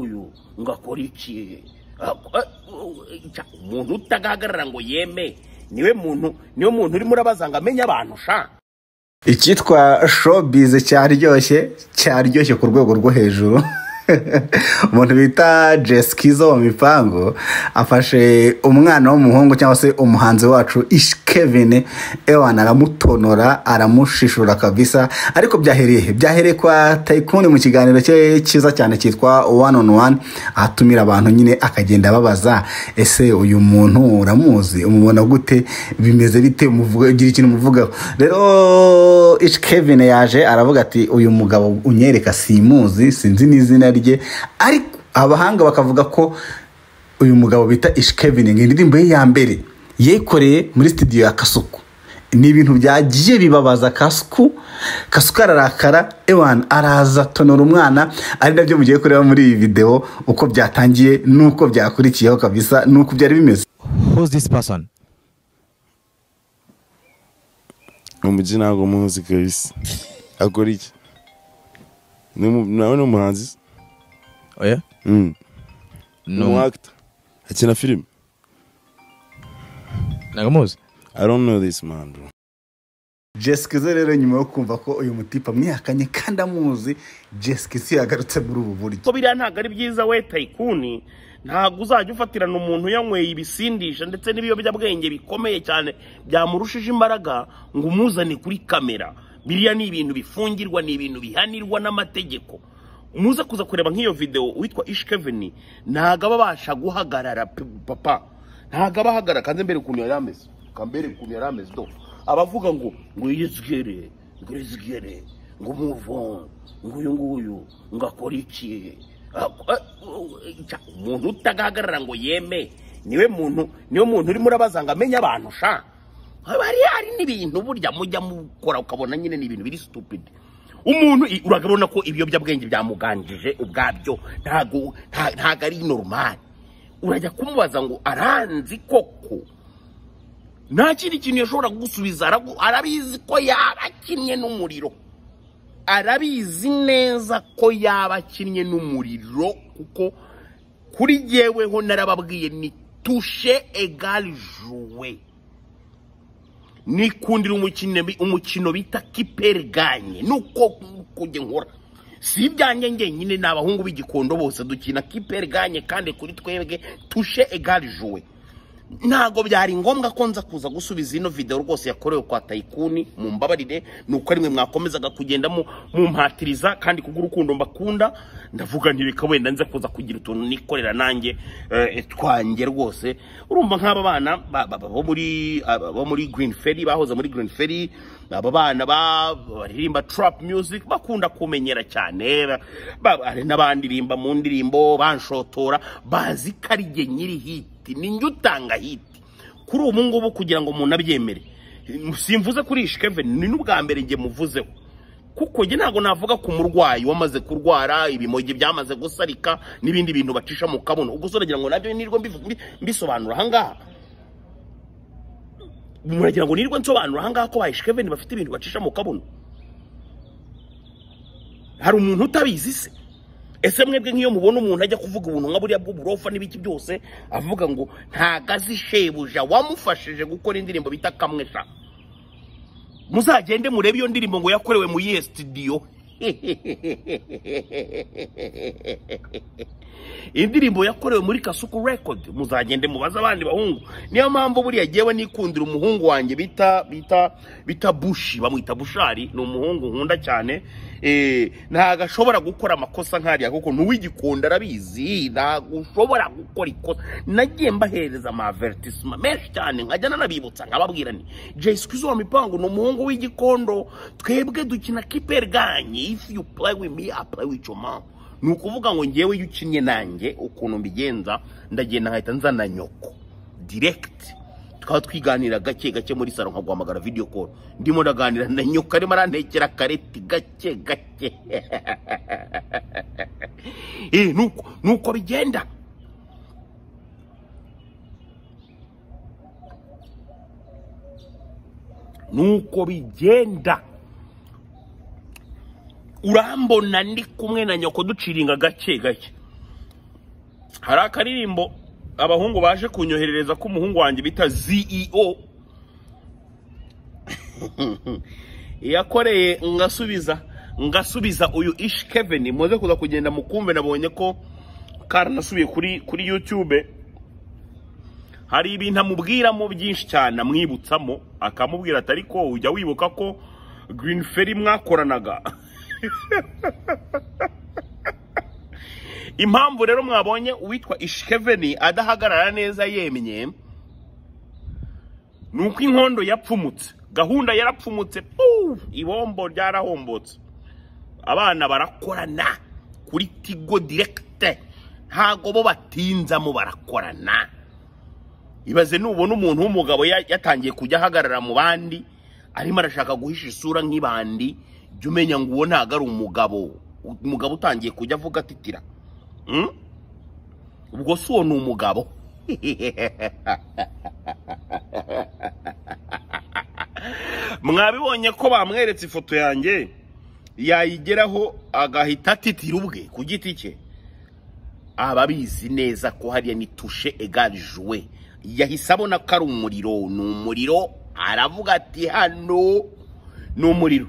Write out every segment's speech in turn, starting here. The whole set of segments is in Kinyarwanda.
uyu ngakora iki umuntu utagahagarara ngo yeme niwe muntu uri murabaza ngo amenye abantu sha. Icyitwa showbiz cyaryoshye ku rwego rwo hejuru. Umuntu bita Jeskizo wa Mipango afashe umwana w'umuhungu cyangwa se umuhanzi wacu Ishkevin ewana aramutonora aramushishura kabisa, ariko byahereye kwa Tycoon mu kiganiro cye cyiza cyane cyitwa one on one, atumira abantu nyine akagenda babaza ese uyu muntu uramuzi, umubona gute, bimeze bite, umuvuga gira ikintu umuvugaho. Rero Ishkevin yaje aravuga ati uyu mugabo unyereka simuzi, sinzi n'izina rye, ariko abahanga bakavuga ko uyu mugabo bita Ishkevin indirimbo ye ya mbere yekoreye muri studio ya Kasuku. Ni ibintu byagiye bibabaza Kasuku ararakara ewan araza tonora umwana, ari nabyo mugiye kureba muri iyi video uko byatangiye nuko byakurikiyeho kabisa nuko byari bimeze. Who's this person? Umujina ngo muzi kabisa. Akora iki? Nawe umuhanzi? Oh yeah? No actor. Akina film. Nagamuzi? I don't know this man, bro. Jeskizo rero nyuma yo kumva ko uyu mutipa mwihakanye kandi amuzi, Jeskizo yagarutse muri ubu buryo. Ko biriya ntago ari byiza we Tycoon, ntago uzajya ufatirana umuntu yanyweye ibisindisha ndetse n'ibiyobyabwenge bikomeye cyane byamurushije imbaraga ngo umuzane kuri kamera. Biriya ni ibintu bifungirwa, ni ibintu bihanirwa n'amategeko. Umuza kuza kureba nk'iyo video witwa Ishkevin ntago abasha guhagarara papa, ntago abahagarara kandi mbere ukuntu yarameze, kambere ukuntu yarameze do abavuga ngo yizgere ngo move on, ngo uyu nguyu ngakora iki, umuntu utagahagarara ngo yeme niwe muntu uri murabaza ngo amenye abantu sha. Hari n'ibintu burya mujya mukora ukabona nyine ni ibintu biri stupid. Umuntu uragabona ko ibiyobyabwenge byamuganjije ubwabyo ntago ari normal. Urajya kumubaza ngo aranzi koko, nta kindi kintu yashobora gusubiza. Arabizi ko yabakinnye n'umuriro, arabizi neza ko yabakinnye n'umuriro, kuko kuri jyeweho narababwiye ni touche égale jouer. Nikundira umukino bita kiperganye nuko kujye nkora si ibyanjye nyine n'abahungu b'igikondo bose dukina kiperganye kandi kuri twebwe touche égale jouer. Ntago byari ngombwa ko nza kuza gusubiza ino video rwose yakorewe kwa Tycoon. Mu mbabarire nuko rimwe mwakomezaga kugenda mu mpatiriza kandi kugurukundo mbakunda, ndavuga ntibika wenda nze kuza kugira utuntu nikorera nanjye twanjye rwose. Urumva nk'aba bana bo muri Green Ferry, bahoze muri Green Ferry, aba bana baririmba trap music bakunda kumenyera cyane, ari n'abandi rimba mu ndirimbo banshotora bazi karige nyiri hit ninjye utanga hit kuri ubu ngubu kugira ngo umuntu abyemere. Simvuze kuri Ishkevin, ni n'ubwa mbere nge muvuzeho, kuko nge ntago navuga ku murwayi wamaze kurwara ibimogi byamaze gusarika n'ibindi bintu bacisha mu kabuno. Ubwo so nagira ngo nabyo nirwo mbisobanura ahangaha, muragira ngo nirwo nsobanura ahangaha ko ba Ishkevin bafite ibintu bacisha mu kabuno. Hari umuntu utabizi se? Ese mwebwe nk'iyo mubona umuntu ajya kuvuga ubuntu nka buriya bw'uburofa n'ibiki byose avuga ngo ntagazi shebuja wamufashije gukora indirimbo bita kamwe sha, muzagende murebe iyo ndirimbo ngo yakorewe mu studio. Indirimbo yakorewe muri Kasuku Record, muzagende mubaza abandi bahungu. Niyo mpamvu buriya jewe nikundira umuhungu wanjye bita Bushi, bamwita Bushari, ni umuhungu nkunda cyane. Ntago ashobora gukora amakosa nk'ariya kuko n'uwigikunda arabizi, ntago ushobora gukora ikosa. Nagiye mbahereza ama avertisement menshi cyane nkajyana nabibutsa nkababwira ni Jeskizo wa Mipango ni umuhungu w'igikondo, twebwe dukina kiperganye, if you play with me I play with your mom. Ni ukuvuga ngo ngewe yukinye nanjye ukuntu mbigenza, ndagenda nkahita nzana nyoko direct, tukaba twiganira gake muri salon nkaguhamagara video call, ndimo ndaganira na nyoko arimo arantekera kareti gake nuko bigenda. Nuko bigenda. Urambona ndi kumwe na nyoko duciringa gake hari akaririmbo abahungu baje kunyoherereza ko umuhungu wanjye bita CEO yakoreye ngasubiza uyu Ish Kevin muze kuza kugenda mukumve nabonye ko karanasubiye kuri YouTube hari ibintu amubwiramo byinshi cyane amwibutsamo akamubwira atari ko ujya wibuka ko Green Ferry mwakoranaga impamvu rero mwabonye uwitwa Ish Kevin adahagarara neza yemye nuko inkondo yapfumutse gahunda yarapfumutse ibombo ryarahombotse abana barakorana kuri Tigo Direct ntago bo batinzamo barakorana ibaze nubona umuntu w'umugabo yatangiye kujya ahagarara mu bandi arimo arashaka guhisha isura nk'ibandi jya umenya ngo uwo ntago ari umugabo utangiye kujya avuga atitira ubwo si uwo ni umugabo mwabibonye ko bamweretse ifoto yanjye yayigeraho agahita atitira ubwe ku giti cye ababizi neza ko hariya ni touche égale jouer yahise abona ko ari umuriro aravuga ati hano ni umuriro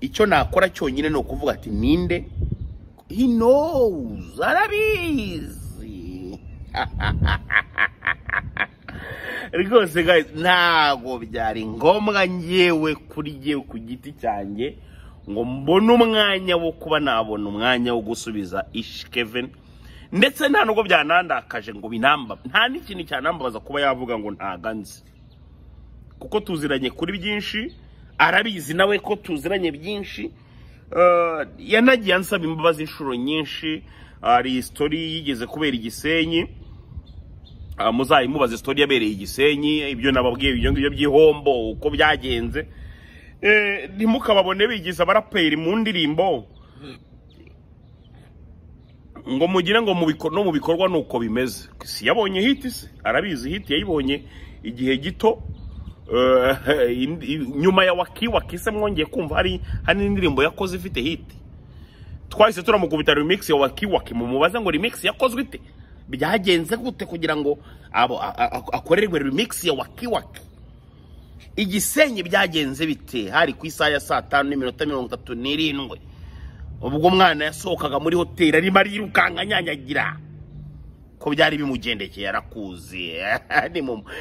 icyo nakora cyonyine no kuvuga ati ninde he knows arabizi rwose guys ntago byari ngombwa ngewe kuri ngewe ku giti cyanjye ngo mbone umwanya wo kuba nabona umwanya wo gusubiza Ish Kevin ndetse nta nubwo byanandakaje ngo binamba nta n'ikintu cyanambabaza kuba yavuga ngo ntaganze kuko tuziranye kuri byinshi arabizi nawe ko tuziranye byinshi yanagiye ansaba imbabazi inshuro nyinshi ari story yigeze kubera Igisenyi muzayimubaze story yabereye Igisenyi ibyo nababwiye ibyo ngibyo by'ihombo uko byagenze ntimukababone bigize abaraperi mu ndirimbo ngo mugire ngo mu bikorwa nuko bimeze si yabonye hit se arabizi hit yayibonye igihe gito nyuma ya Waki se mwongeye kumva hari indirimbo yakoze ifite hit twahise turamukubita remix ya Waki mumubaza ngo remix yakozwe ite byagenze gute kugira ngo akorerwe remix ya Waki Igisenyi byagenze bite hari ku isaha ya 5:37 ubwo mwana yasohokaga muri hoteli arimo arirukanka nyanyagira ko byari bimugendekeye yarakuze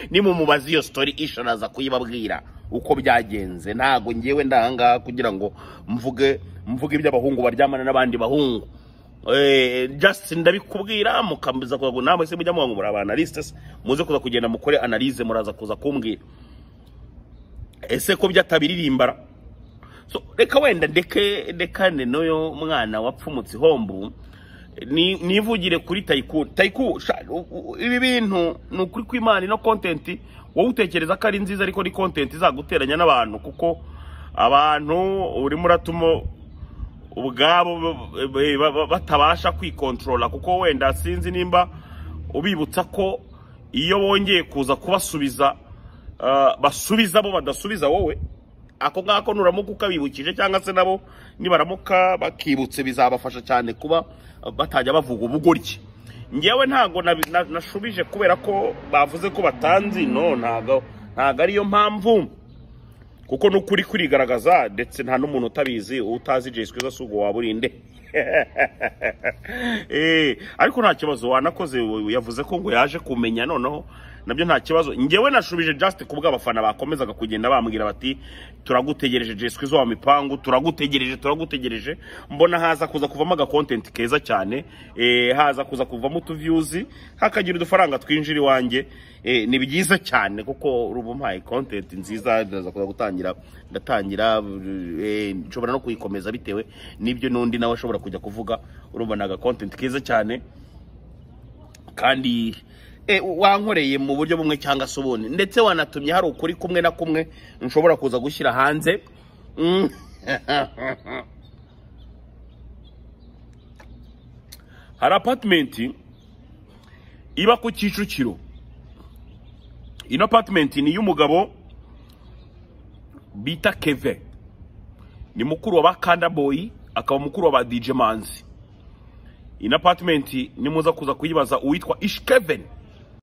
ni mu mubazi iyo story ishanaza kuyibabwira uko byagenze ntago ngewe ndahanga kugira ngo mvuge iby'abahungu baryamana n'abandi bahungu just ndabikubwira mukambiza kuza namwe se mujya mu analysts muze kuza kugenda mukore analyse muraza kuza kumbwira ese ko byatabiririmbara so reka wenda ndekane noyo mwana wapfumutse hombu nivugire kuri Taiku ibi bintu nukuri kw'Imana no content wowe utekereza ko ari nziza ariko ni content izaguteranya n'abantu kuko abantu uri muratumo ubwabo batabasha kwikontrola kuko wenda sinzi nimba ubibutsa ko iyo bongeye kuza kubasubiza basubiza bo badasubiza wowe ako ngako nuramuka ukabibukije cyangwa se nabo nibaramuka bakibutse bizabafasha cyane kuba batajya bavuga ubugoryi ngewe ntago nashubije kubera ko bavuze ko batanzi ntago ariyo mpamvu kuko nukuri kurigaragaza ndetse nta n'umuntu utabizi utazi Jesquiza sugo waburinde ariko nta kibazo wanakoze yavuze ko ngo yaje kumenya noneho nabyo nta kibazo ngewe nashubije just kubwa abafana bakomezaga kugenda bambwira bati turagutegereje Jesquiza wa mipangu turagutegereje mbona haza kuza kuvamo aga content keza cyane haza kuza kuvamo views hakagira udufaranga twinjira iwanjye ni byiza cyane kuko rubumpaye content nziza ndaza kuza ndatangira nshobora no kuyikomeza bitewe nibyo nundi nawe ashobora kujya kuvuga urumva naga content keza cyane kandi wankoreye mu buryo bumwe cyangwa se ubundi ndetse wanatumye hari ukuri kumwe na kumwe nshobora kuza gushyira hanze hari apartment iba ku Kicukiro ino apartment ni y'umugabo bita Keve ni mukuru wa Bakanda Boy akaba mukuru wa DJ Manzi in apartment nimuza kuza kuyibaza uwitwa Ishkeven